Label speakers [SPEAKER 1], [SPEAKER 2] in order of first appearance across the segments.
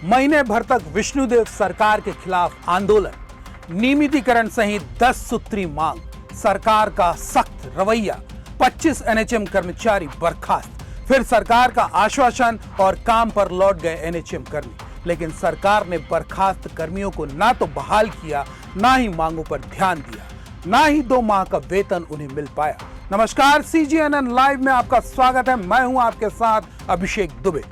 [SPEAKER 1] महीने भर तक विष्णुदेव सरकार के खिलाफ आंदोलन, नियमितीकरण सहित 10 सूत्री मांग, सरकार का सख्त रवैया, 25 एनएचएम कर्मचारी बर्खास्त, फिर सरकार का आश्वासन और काम पर लौट गए एनएचएम कर्मी। लेकिन सरकार ने बर्खास्त कर्मियों को ना तो बहाल किया, ना ही मांगों पर ध्यान दिया, ना ही 2 माह का वेतन उन्हें मिल पाया। नमस्कार, सीजीएनएन लाइव में आपका स्वागत है। मैं हूं आपके साथ अभिषेक दुबे।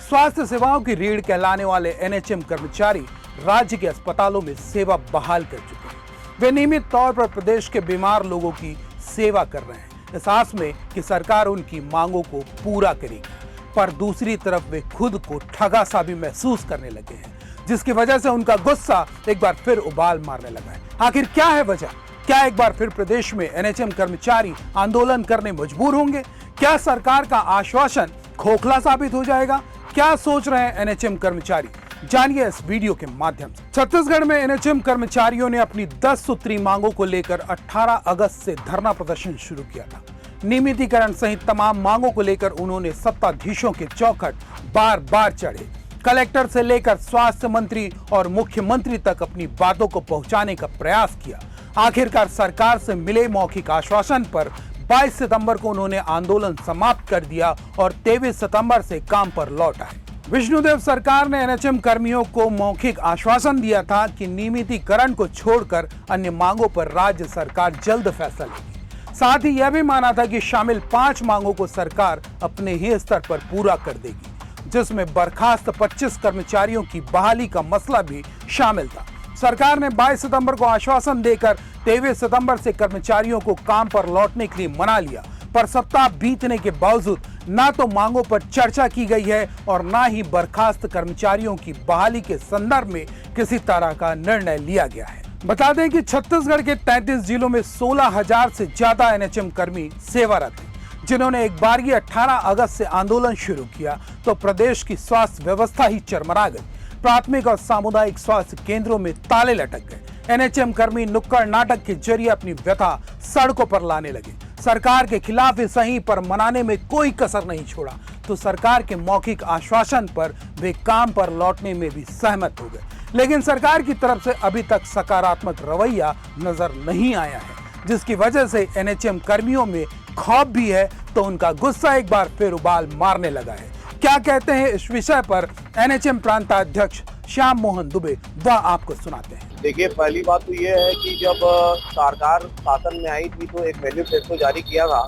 [SPEAKER 1] स्वास्थ्य सेवाओं की रीढ़ कहलाने वाले एनएचएम कर्मचारी राज्य के अस्पतालों में सेवा बहाल कर चुके हैं। वे नियमित तौर पर प्रदेश के बीमार लोगों की सेवा कर रहे हैं, इस आस में कि सरकार उनकी मांगों को पूरा करेगी। पर दूसरी तरफ वे खुद को ठगा सा भी महसूस करने लगे हैं, जिसकी वजह से उनका गुस्सा एक बार फिर उबाल मारने लगा है। आखिर क्या है वजह? क्या एक बार फिर प्रदेश में एनएचएम कर्मचारी आंदोलन करने मजबूर होंगे? क्या सरकार का आश्वासन खोखला साबित हो जाएगा? क्या सोच रहे हैं एनएचएम कर्मचारी? जानिए इस वीडियो के माध्यम से। छत्तीसगढ़ में एनएचएम कर्मचारियों ने अपनी 10 सूत्री मांगों को लेकर 18 अगस्त से धरना प्रदर्शन शुरू किया था। नियमितीकरण सहित तमाम मांगों को लेकर उन्होंने सत्ताधीशों के चौखट बार बार चढ़े। कलेक्टर से लेकर स्वास्थ्य मंत्री और मुख्यमंत्री तक अपनी बातों को पहुंचाने का प्रयास किया। आखिरकार सरकार से मिले मौखिक आश्वासन पर 22 सितंबर को उन्होंने आंदोलन समाप्त कर दिया और 23 सितंबर से काम पर लौट आए। विष्णुदेव सरकार ने एनएचएम कर्मियों को मौखिक आश्वासन दिया था कि नियमितीकरण को छोड़कर अन्य मांगों पर राज्य सरकार जल्द फैसला लेगी। साथ ही यह भी माना था कि शामिल 5 मांगों को सरकार अपने ही स्तर पर पूरा कर देगी, जिसमें बर्खास्त 25 कर्मचारियों की बहाली का मसला भी शामिल था। सरकार ने 22 सितंबर को आश्वासन देकर 23 सितंबर से कर्मचारियों को काम पर लौटने के लिए मना लिया, पर सप्ताह बीतने के बावजूद ना तो मांगों पर चर्चा की गई है और ना ही बर्खास्त कर्मचारियों की बहाली के संदर्भ में किसी तरह का निर्णय लिया गया है। बता दें कि छत्तीसगढ़ के 33 जिलों में 16,000 से ज्यादा एनएचएम कर्मी सेवारत हैं, जिन्होंने एक बार 18 अगस्त से आंदोलन शुरू किया तो प्रदेश की स्वास्थ्य व्यवस्था ही चरमरा गई। प्राथमिक और सामुदायिक स्वास्थ्य केंद्रों में ताले लटक गए। एनएचएम कर्मी नुक्कड़ नाटक के जरिए अपनी व्यथा सड़कों पर लाने लगे। सरकार के खिलाफ ही सही, पर मनाने में कोई कसर नहीं छोड़ा तो सरकार के मौखिक आश्वासन पर वे काम पर लौटने में भी सहमत हो गए। लेकिन सरकार की तरफ से अभी तक सकारात्मक रवैया नजर नहीं आया है, जिसकी वजह से एनएचएम कर्मियों में खौफ भी है तो उनका गुस्सा एक बार फिर उबाल मारने लगा है। क्या कहते हैं इस विषय पर एनएचएम प्रांताध्यक्ष श्याम मोहन दुबे, वह आपको सुनाते हैं।
[SPEAKER 2] देखिए, पहली बात तो ये है कि जब सरकार शासन में आई थी तो एक मैनिफेस्टो जारी किया था,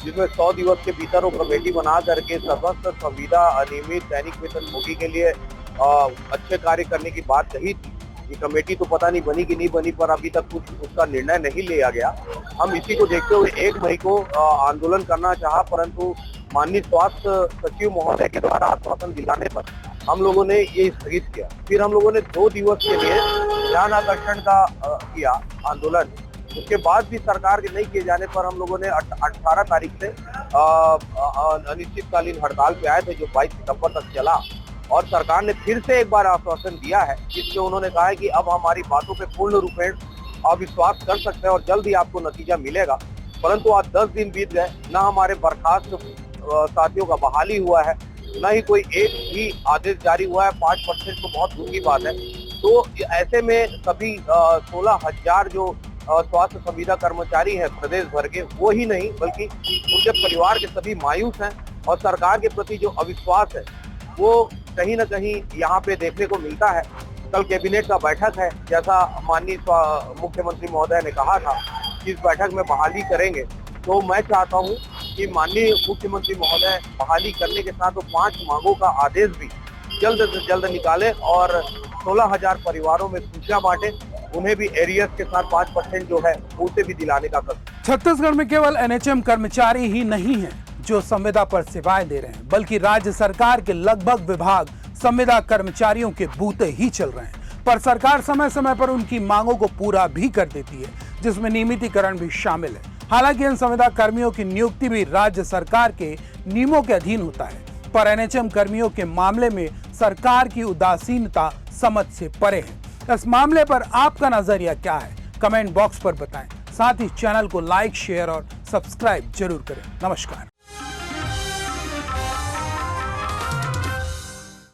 [SPEAKER 2] जिसमें 100 दिवस के भीतर वो कमेटी बना करके समस्त संविदा अनियमित दैनिक वेतनभोगी के लिए अच्छे कार्य करने की बात कही थी। ये कमेटी तो पता नहीं बनी कि नहीं बनी, पर अभी तक कुछ उसका निर्णय नहीं लिया गया। हम इसी को देखते हुए 1 मई को आंदोलन करना चाहा, परंतु माननीय स्वास्थ्य सचिव महोदय के द्वारा आश्वासन दिलाने पर हम लोगों ने ये स्थगित किया। फिर हम लोगों ने 2 दिवस के लिए ध्यान आकर्षण का किया आंदोलन। उसके बाद भी सरकार के नहीं किए जाने पर हम लोगों ने 18 तारीख से अनिश्चितकालीन हड़ताल पे आए थे, जो 22 सितंबर तक चला। और सरकार ने फिर से एक बार आश्वासन दिया है, जिसमें उन्होंने कहा है कि अब हमारी बातों पे पूर्ण रूपेण अविश्वास कर सकते हैं और जल्द ही आपको नतीजा मिलेगा। परंतु आज 10 दिन बीत गए, न हमारे बर्खास्त साथियों का बहाली हुआ है, न ही कोई एक भी आदेश जारी हुआ है। 5% तो बहुत दूर की बात है। तो ऐसे में सभी 16,000 जो स्वास्थ्य संविदा कर्मचारी हैं प्रदेश भर के, वो ही नहीं बल्कि उनके परिवार के सभी मायूस हैं और सरकार के प्रति जो अविश्वास है वो कहीं न कहीं यहाँ पे देखने को मिलता है। कल कैबिनेट का बैठक है, जैसा माननीय मुख्यमंत्री महोदय ने कहा था कि इस बैठक में बहाली करेंगे। तो मैं चाहता हूँ कि माननीय मुख्यमंत्री महोदय बहाली करने के साथ 5 मांगों का आदेश भी जल्द से जल्द निकाले और 16,000 परिवारों में सूचना बांटे, उन्हें भी एरियर्स के साथ 5% जो है उसे भी दिलाने का कर।
[SPEAKER 1] छत्तीसगढ़ में केवल एनएचएम कर्मचारी ही नहीं हैं जो संविदा पर सेवाएं दे रहे हैं, बल्कि राज्य सरकार के लगभग विभाग संविदा कर्मचारियों के बूते ही चल रहे हैं। पर सरकार समय समय पर उनकी मांगों को पूरा भी कर देती है, जिसमें नियमितीकरण भी शामिल है। हालांकि इन संविदा कर्मियों की नियुक्ति भी राज्य सरकार के नियमों के अधीन होता है, पर एनएचएम कर्मियों के मामले में सरकार की उदासीनता समझ से परे है। इस मामले पर आपका नजरिया क्या है? कमेंट बॉक्स पर बताएं। साथ ही चैनल को लाइक, शेयर और सब्सक्राइब जरूर करें। नमस्कार।